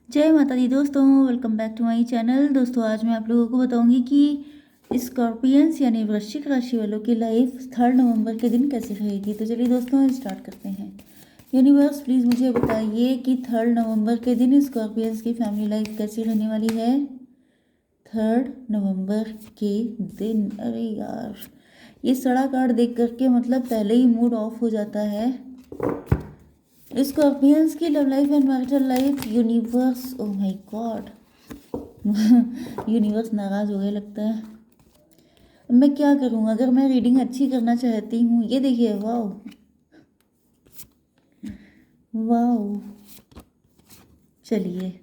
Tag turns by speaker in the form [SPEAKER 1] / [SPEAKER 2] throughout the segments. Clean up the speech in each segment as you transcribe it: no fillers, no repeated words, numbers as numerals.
[SPEAKER 1] जय माता दी दोस्तों, welcome back to my channel. दोस्तों आज मैं आप लोगों को बताऊंगी कि स्कॉर्पियंस यानी वृश्चिक राशि वालों की लाइफ 3 नवंबर के दिन कैसे रहेगी। तो चलिए दोस्तों स्टार्ट करते हैं। यूनिवर्स प्लीज़ मुझे बताइए कि 3 नवंबर के दिन स्कॉर्पियंस की फैमिली लाइफ कैसी रहने वाली है। 3 नवंबर के दिन, अरे यार ये सड़ा कार्ड देख करके मतलब पहले ही मूड ऑफ हो जाता है। स्कॉर्पियंस की love life and marital life, universe, oh my God universe नाराज हो गया लगता है। अब मैं क्या करूं अगर मैं रीडिंग अच्छी करना चाहती हूँ। ये देखिए, वाओ वाओ। चलिए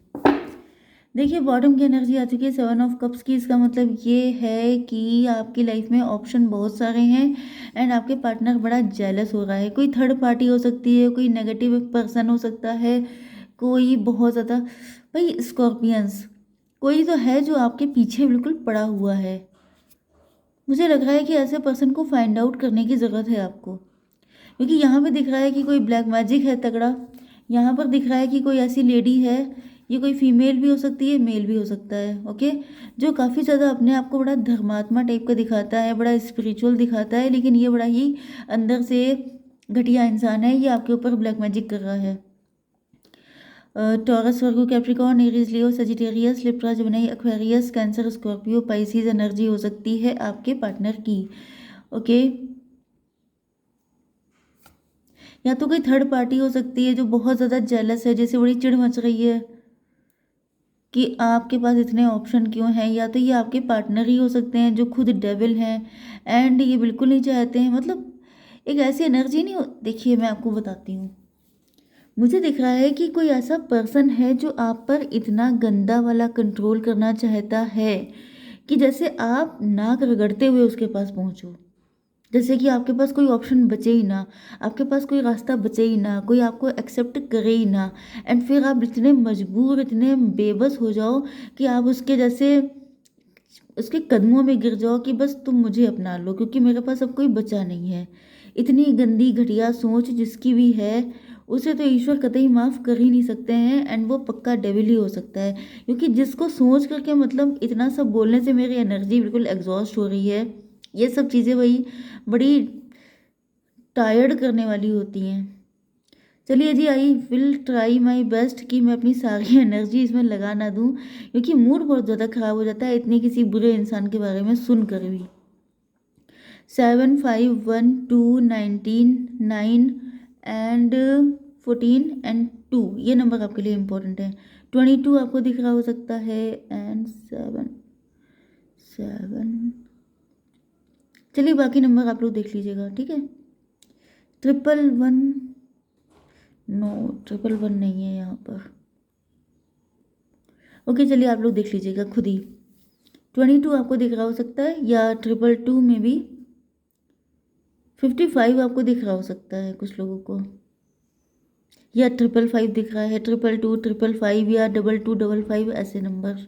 [SPEAKER 1] देखिए, बॉटम की एनर्जी आ चुकी है 7 ऑफ कप्स की। इसका मतलब ये है कि आपकी लाइफ में ऑप्शन बहुत सारे हैं एंड आपके पार्टनर बड़ा जेलस हो रहा है। कोई थर्ड पार्टी हो सकती है, कोई नेगेटिव पर्सन हो सकता है, कोई बहुत ज़्यादा, भाई स्कॉर्पियंस कोई तो है जो आपके पीछे बिल्कुल पड़ा हुआ है। मुझे लग रहा है कि ऐसे पर्सन को फाइंड आउट करने की ज़रूरत है आपको, क्योंकि यहाँ पे दिख रहा है कि कोई ब्लैक मैजिक है तगड़ा। यहाँ पर दिख रहा है कि कोई ऐसी लेडी है, ये कोई फीमेल भी हो सकती है, मेल भी हो सकता है, ओके, जो काफ़ी ज़्यादा अपने आप को बड़ा धर्मात्मा टाइप का दिखाता है, बड़ा स्पिरिचुअल दिखाता है, लेकिन ये बड़ा ही अंदर से घटिया इंसान है। ये आपके ऊपर ब्लैक मैजिक कर रहा है। Taurus, Virgo, Capricorn, Aries, Leo, Sagittarius, Libra, Gemini, Aquarius, Cancer, Scorpio, Pisces energy हो सकती है आपके पार्टनर की, ओके। या तो कोई थर्ड पार्टी हो सकती है जो बहुत ज़्यादा जेलस है, जैसे बड़ी चिढ़ मच रही है कि आपके पास इतने ऑप्शन क्यों हैं। या तो ये आपके पार्टनर ही हो सकते हैं जो खुद डेविल हैं एंड ये बिल्कुल नहीं चाहते हैं, मतलब एक ऐसी एनर्जी नहीं हो। देखिए मैं आपको बताती हूँ, मुझे दिख रहा है कि कोई ऐसा पर्सन है जो आप पर इतना गंदा वाला कंट्रोल करना चाहता है कि जैसे आप नाक रगड़ते हुए उसके पास पहुंचो, जैसे कि आपके पास कोई ऑप्शन बचे ही ना, आपके पास कोई रास्ता बचे ही ना, कोई आपको एक्सेप्ट करे ही ना, एंड फिर आप इतने मजबूर, इतने बेबस हो जाओ कि आप उसके जैसे उसके कदमों में गिर जाओ कि बस तुम मुझे अपना लो क्योंकि मेरे पास अब कोई बचा नहीं है। इतनी गंदी घटिया सोच जिसकी भी है, उसे तो ईश्वर कतई माफ़ कर ही नहीं सकते हैं एंड वो पक्का डेविल ही हो सकता है। क्योंकि जिसको सोच करके मतलब इतना सब बोलने से मेरी एनर्जी बिल्कुल एग्जॉस्ट हो रही है। ये सब चीज़ें वही बड़ी टायर्ड करने वाली होती हैं। चलिए जी, I will try my best कि मैं अपनी सारी एनर्जी इसमें लगा ना दूं, क्योंकि मूड बहुत ज़्यादा ख़राब हो जाता है इतने किसी बुरे इंसान के बारे में सुनकर भी। 7, 5, 1, 2, 19, 9 एंड 14 एंड 2, ये नंबर आपके लिए इम्पोर्टेंट है। 22 आपको दिख रहा हो सकता है एंड 7, चलिए बाकी नंबर आप लोग देख लीजिएगा, ठीक है। 111, नो 111 नहीं है यहाँ पर, ओके चलिए आप लोग देख लीजिएगा खुद ही। 22 आपको दिख रहा हो सकता है, या 222 में भी 55 आपको दिख रहा हो सकता है कुछ लोगों को, या 555 दिख रहा है, 222, 555 या 2255 ऐसे नंबर,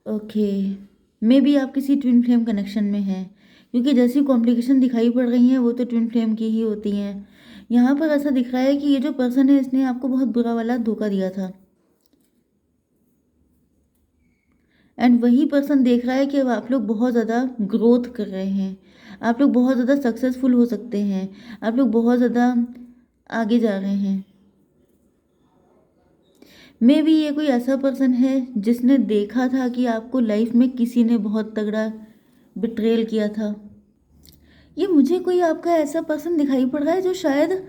[SPEAKER 1] ओके। मे बी आप किसी ट्विन फ्लेम कनेक्शन में हैं, क्योंकि जैसी कॉम्प्लिकेशन दिखाई पड़ रही हैं वो तो ट्विन फ्लेम की ही होती हैं। यहाँ पर ऐसा दिख रहा है कि ये जो पर्सन है इसने आपको बहुत बुरा वाला धोखा दिया था एंड वही पर्सन देख रहा है कि अब आप लोग बहुत ज़्यादा ग्रोथ कर रहे हैं, आप लोग बहुत ज़्यादा सक्सेसफुल हो सकते हैं, आप लोग बहुत ज़्यादा आगे जा रहे हैं। मे बी ये कोई ऐसा पर्सन है जिसने देखा था कि आपको लाइफ में किसी ने बहुत तगड़ा बिट्रेल किया था। ये मुझे कोई आपका ऐसा पर्सन दिखाई पड़ रहा है जो शायद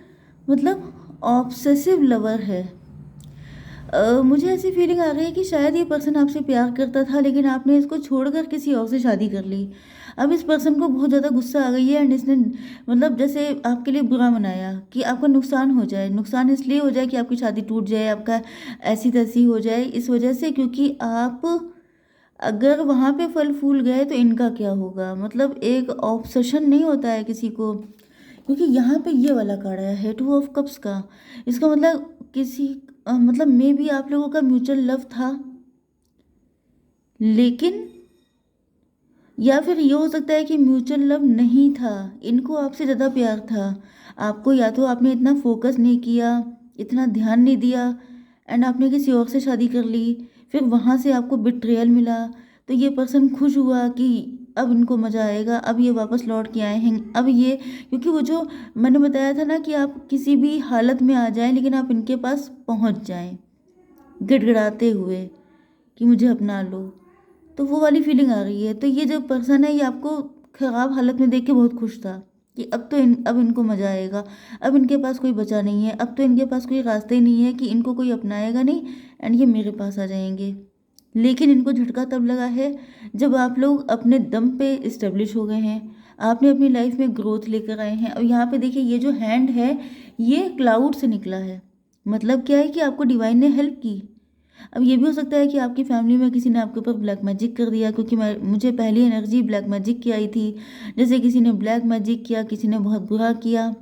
[SPEAKER 1] मतलब ऑब्सेसिव लवर है। मुझे ऐसी फीलिंग आ रही है कि शायद ये पर्सन आपसे प्यार करता था लेकिन आपने इसको छोड़कर किसी और से शादी कर ली। अब इस पर्सन को बहुत ज़्यादा गुस्सा आ गई है एंड इसने मतलब जैसे आपके लिए बुरा मनाया कि आपका नुकसान हो जाए, नुकसान इसलिए हो जाए कि आपकी शादी टूट जाए, आपका ऐसी तैसी हो जाए इस वजह से, क्योंकि आप अगर वहाँ पे फल फूल गए तो इनका क्या होगा। मतलब एक ऑब्सेशन नहीं होता है किसी को, क्योंकि यहाँ पे ये वाला कार्ड आया है 2 ऑफ कप्स का। इसका मतलब किसी मतलब मे भी आप लोगों का म्यूचुअल लव था, लेकिन या फिर ये हो सकता है कि म्यूचुअल लव नहीं था, इनको आपसे ज़्यादा प्यार था। आपको या तो आपने इतना फोकस नहीं किया, इतना ध्यान नहीं दिया एंड आपने किसी और से शादी कर ली, फिर वहाँ से आपको बिट्रेयल मिला, तो ये पर्सन खुश हुआ कि अब इनको मज़ा आएगा, अब ये वापस लौट के आए हैं, अब ये, क्योंकि वो जो मैंने बताया था ना कि आप किसी भी हालत में आ जाएं लेकिन आप इनके पास पहुंच जाएं गिड़गिड़ाते हुए कि मुझे अपना लो, तो वो वाली फीलिंग आ रही है। तो ये जो पर्सन है ये आपको ख़राब हालत में देख के बहुत खुश था कि अब इनको मज़ा आएगा, अब इनके पास कोई बचा नहीं है, अब तो इनके पास कोई रास्ता ही नहीं है कि इनको कोई अपनाएगा नहीं एंड ये मेरे पास आ जाएंगे। लेकिन इनको झटका तब लगा है जब आप लोग अपने दम पे इस्टेब्लिश हो गए हैं, आपने अपनी लाइफ में ग्रोथ लेकर आए हैं। और यहाँ पे देखिए ये जो हैंड है ये क्लाउड से निकला है, मतलब क्या है कि आपको डिवाइन ने हेल्प की। अब ये भी हो सकता है कि आपकी फैमिली में किसी ने आपके ऊपर ब्लैक मैजिक कर दिया, क्योंकि मुझे पहली एनर्जी ब्लैक मैजिक की आई थी, जैसे किसी ने ब्लैक मैजिक किया, किसी ने बहुत बुरा किया।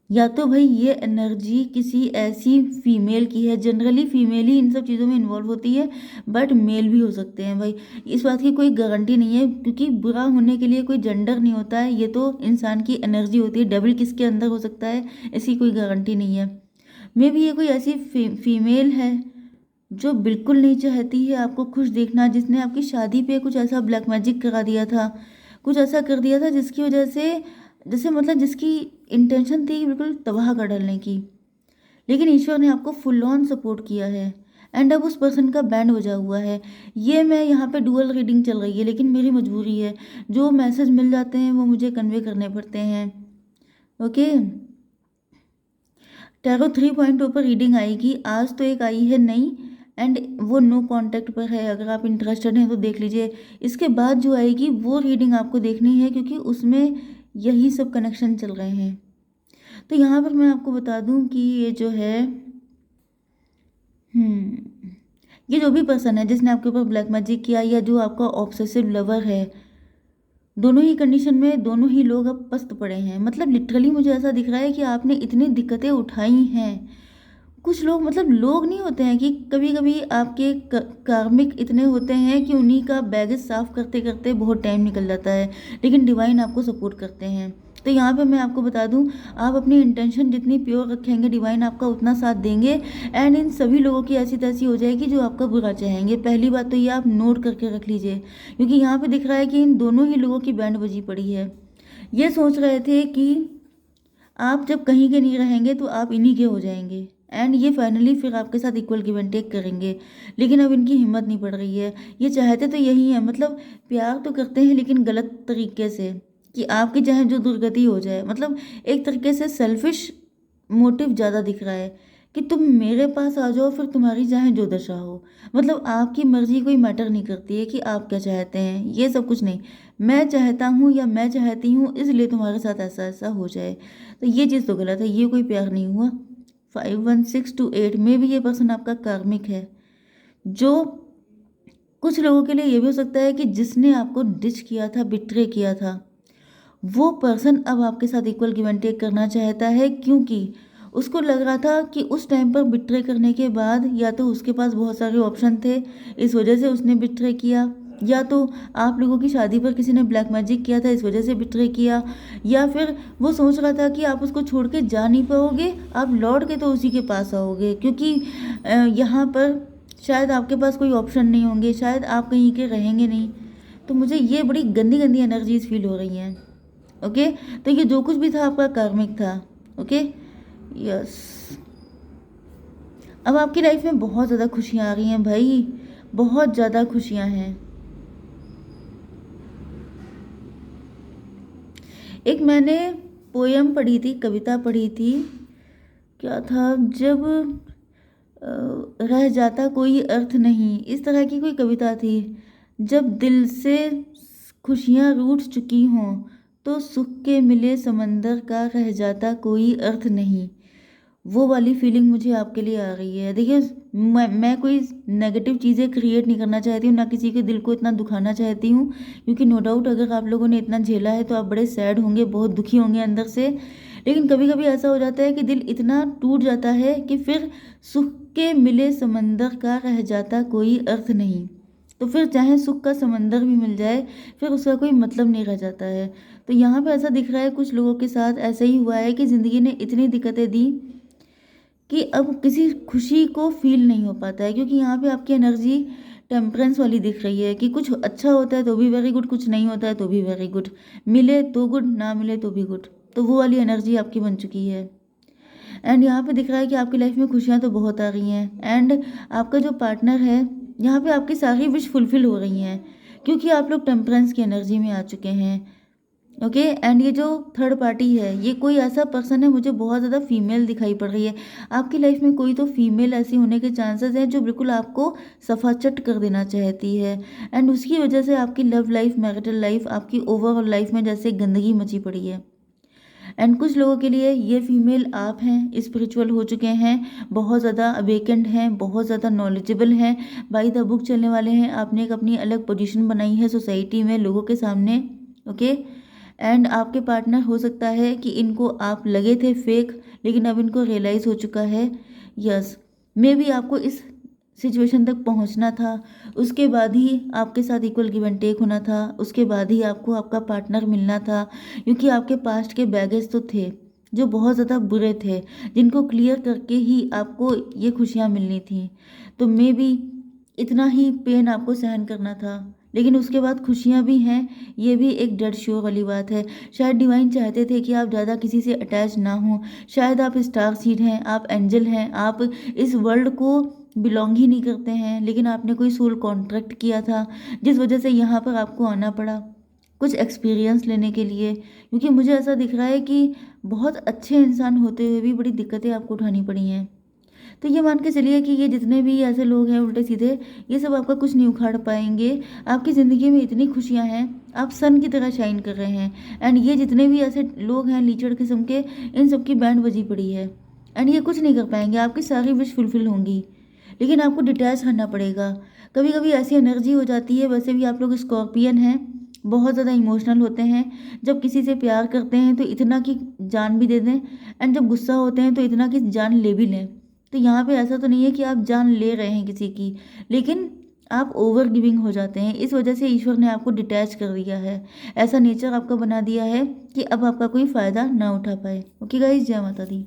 [SPEAKER 1] या तो भाई ये एनर्जी किसी ऐसी फीमेल की है, जनरली फीमेल ही इन सब चीज़ों में इन्वॉल्व होती है, बट मेल भी हो सकते हैं भाई, इस बात की कोई गारंटी नहीं है, क्योंकि बुरा होने के लिए कोई जेंडर नहीं होता है, ये तो इंसान की एनर्जी होती है, डेविल किसके अंदर हो सकता है ऐसी कोई गारंटी नहीं है। मे भी ये कोई ऐसी फीमेल है जो बिल्कुल नहीं चाहती है आपको खुश देखना, जिसने आपकी शादी पे कुछ ऐसा ब्लैक मैजिक करा दिया था, कुछ ऐसा कर दिया था जिसकी वजह से, जैसे मतलब जिसकी इंटेंशन थी बिल्कुल तबाह कर डालने की, लेकिन ईश्वर ने आपको फुल ऑन सपोर्ट किया है एंड अब उस पर्सन का बैंड बजा हुआ है। ये मैं यहाँ पे डुअल रीडिंग चल रही है, लेकिन मेरी मजबूरी है, जो मैसेज मिल जाते हैं वो मुझे कन्वे करने पड़ते हैं। ओके, टैरो 3.0 पर रीडिंग आएगी, आज तो एक आई है नई एंड वो नो कांटेक्ट पर है, अगर आप इंटरेस्टेड हैं तो देख लीजिए। इसके बाद जो आएगी वो रीडिंग आपको देखनी है, क्योंकि उसमें यही सब कनेक्शन चल रहे हैं। तो यहाँ पर मैं आपको बता दूं कि ये जो है ये जो भी पर्सन है जिसने आपके ऊपर ब्लैक मैजिक किया, या जो आपका ऑब्सेसिव लवर है, दोनों ही कंडीशन में दोनों ही लोग अब पस्त पड़े हैं। मतलब लिटरली मुझे ऐसा दिख रहा है कि आपने इतनी दिक्कतें उठाई हैं। कुछ लोग, मतलब लोग नहीं होते हैं कि कभी कभी आपके कार्मिक इतने होते हैं कि उन्हीं का बैगेज साफ करते करते बहुत टाइम निकल जाता है, लेकिन डिवाइन आपको सपोर्ट करते हैं। तो यहाँ पे मैं आपको बता दूँ, आप अपनी इंटेंशन जितनी प्योर रखेंगे डिवाइन आपका उतना साथ देंगे एंड इन सभी लोगों की ऐसी तैसी हो जाएगी जो आपका बुरा चाहेंगे। पहली बात तो ये आप नोट करके रख लीजिए, क्योंकि यहाँ पे दिख रहा है कि इन दोनों ही लोगों की बैंड बजी पड़ी है। ये सोच रहे थे कि आप जब कहीं के नहीं रहेंगे तो आप इन्हीं के हो जाएंगे एंड ये फाइनली फिर आपके साथ इक्वल गिव एंड टेक करेंगे, लेकिन अब इनकी हिम्मत नहीं पड़ रही है। ये चाहते तो यही है, मतलब प्यार तो करते हैं लेकिन गलत तरीके से, कि आपकी चाहे जो दुर्गति हो जाए, मतलब एक तरीके से सेल्फिश मोटिव ज़्यादा दिख रहा है कि तुम मेरे पास आ जाओ फिर तुम्हारी चाहे जो दशा हो, मतलब आपकी मर्जी कोई मैटर नहीं करती है कि आप क्या चाहते हैं, ये सब कुछ नहीं, मैं चाहता हूँ या मैं चाहती हूँ इसलिए तुम्हारे साथ ऐसा ऐसा हो जाए। तो ये चीज़ तो गलत है, ये कोई प्यार नहीं हुआ। 51628 में भी ये पर्सन आपका कार्मिक है, जो कुछ लोगों के लिए ये भी हो सकता है कि जिसने आपको डिच किया था, बिट्रे किया था, वो पर्सन अब आपके साथ इक्वल गिव एंड टेक करना चाहता है, क्योंकि उसको लग रहा था कि उस टाइम पर बिट्रे करने के बाद या तो उसके पास बहुत सारे ऑप्शन थे, इस वजह से उसने बिट्रे किया, या तो आप लोगों की शादी पर किसी ने ब्लैक मैजिक किया था इस वजह से बिट्रे किया, या फिर वो सोच रहा था कि आप उसको छोड़ के जा नहीं पाओगे, आप लौट के तो उसी के पास आओगे, क्योंकि यहाँ पर शायद आपके पास कोई ऑप्शन नहीं होंगे, शायद आप कहीं के रहेंगे नहीं। तो मुझे ये बड़ी गंदी गंदी एनर्जीज फील हो रही हैं। ओके, तो ये जो कुछ भी था आपका कार्मिक था। ओके, यस, अब आपकी लाइफ में बहुत ज़्यादा खुशियाँ आ रही हैं भाई, बहुत ज़्यादा खुशियाँ हैं। एक मैंने पोयम पढ़ी थी, कविता पढ़ी थी, क्या था, जब रह जाता कोई अर्थ नहीं, इस तरह की कोई कविता थी। जब दिल से खुशियाँ रूठ चुकी हों तो सुख के मिले समंदर का रह जाता कोई अर्थ नहीं, वो वाली फीलिंग मुझे आपके लिए आ रही है। देखिए, मैं कोई नेगेटिव चीज़ें क्रिएट नहीं करना चाहती हूँ, ना किसी के दिल को इतना दुखाना चाहती हूँ, क्योंकि नो डाउट अगर आप लोगों ने इतना झेला है तो आप बड़े सैड होंगे, बहुत दुखी होंगे अंदर से। लेकिन कभी कभी ऐसा हो जाता है कि दिल इतना टूट जाता है कि फिर सुख के मिले समंदर का रह जाता कोई अर्थ नहीं। तो फिर चाहे सुख का समंदर भी मिल जाए, फिर उसका कोई मतलब नहीं रह जाता है। तो यहाँ पे ऐसा दिख रहा है कुछ लोगों के साथ ऐसा ही हुआ है कि ज़िंदगी ने इतनी दिक्कतें दी कि अब किसी खुशी को फ़ील नहीं हो पाता है, क्योंकि यहाँ पे आपकी एनर्जी टेम्परेंस वाली दिख रही है कि कुछ अच्छा होता है तो भी वेरी गुड, कुछ नहीं होता है तो भी वेरी गुड, मिले तो गुड, ना मिले तो भी गुड। तो वो वाली एनर्जी आपकी बन चुकी है। एंड यहाँ पे दिख रहा है कि आपकी लाइफ में खुशियाँ तो बहुत आ रही हैं, एंड आपका जो पार्टनर है, यहाँ पे आपकी सारी विश फुलफिल हो रही हैं, क्योंकि आप लोग टेम्परेंस की एनर्जी में आ चुके हैं। ओके, एंड ये जो थर्ड पार्टी है, ये कोई ऐसा पर्सन है, मुझे बहुत ज़्यादा फीमेल दिखाई पड़ रही है। आपकी लाइफ में कोई तो फीमेल ऐसी होने के चांसेस हैं जो बिल्कुल आपको सफाचट कर देना चाहती है, एंड उसकी वजह से आपकी लव लाइफ, मैरिटल लाइफ, आपकी ओवरऑल लाइफ में जैसे गंदगी मची पड़ी है। एंड कुछ लोगों के लिए ये फीमेल आप हैं, स्पिरिचुअल हो चुके हैं, बहुत ज़्यादा अवेकेंड हैं, बहुत ज़्यादा नॉलेजेबल हैं, बाय द बुक चलने वाले हैं, आपने एक अपनी अलग पोजीशन बनाई है सोसाइटी में, लोगों के सामने। ओके, एंड आपके पार्टनर हो सकता है कि इनको आप लगे थे फेक, लेकिन अब इनको रियलाइज़ हो चुका है, यस मे बी आपको इस सिचुएशन तक पहुंचना था, उसके बाद ही आपके साथ इक्वल गिव एंड टेक होना था, उसके बाद ही आपको आपका पार्टनर मिलना था, क्योंकि आपके पास्ट के बैगेज तो थे जो बहुत ज़्यादा बुरे थे, जिनको क्लियर करके ही आपको ये खुशियाँ मिलनी थी। तो मे बी इतना ही पेन आपको सहन करना था, लेकिन उसके बाद खुशियाँ भी हैं, ये भी एक डेड श्योर वाली बात है। शायद डिवाइन चाहते थे कि आप ज़्यादा किसी से अटैच ना हो, शायद आप स्टार सीड हैं, आप एंजल हैं, आप इस वर्ल्ड को बिलोंग ही नहीं करते हैं, लेकिन आपने कोई सोल कॉन्ट्रैक्ट किया था, जिस वजह से यहाँ पर आपको आना पड़ा कुछ एक्सपीरियंस लेने के लिए। क्योंकि मुझे ऐसा दिख रहा है कि बहुत अच्छे इंसान होते हुए भी बड़ी दिक्कतें आपको उठानी पड़ी हैं। तो ये मान के चलिए कि ये जितने भी ऐसे लोग हैं उल्टे सीधे, ये सब आपका कुछ नहीं उखाड़ पाएंगे। आपकी ज़िंदगी में इतनी खुशियाँ हैं, आप सन की तरह शाइन कर रहे हैं, एंड ये जितने भी ऐसे लोग हैं लीचड़ किस्म के, इन सब की बैंड बजी पड़ी है, एंड ये कुछ नहीं कर पाएंगे, आपकी सारी विश फुलफिल होंगी, लेकिन आपको डिटैच करना पड़ेगा। कभी कभी ऐसी एनर्जी हो जाती है, वैसे भी आप लोग स्कॉर्पियन हैं, बहुत ज़्यादा इमोशनल होते हैं, जब किसी से प्यार करते हैं तो इतना कि जान भी दे दें, एंड जब गुस्सा होते हैं तो इतना कि जान ले भी लें। तो यहाँ पे ऐसा तो नहीं है कि आप जान ले रहे हैं किसी की, लेकिन आप ओवर गिविंग हो जाते हैं, इस वजह से ईश्वर ने आपको डिटैच कर दिया है, ऐसा नेचर आपका बना दिया है कि अब आपका कोई फ़ायदा ना उठा पाए। ओके गाइस, जय माता दी।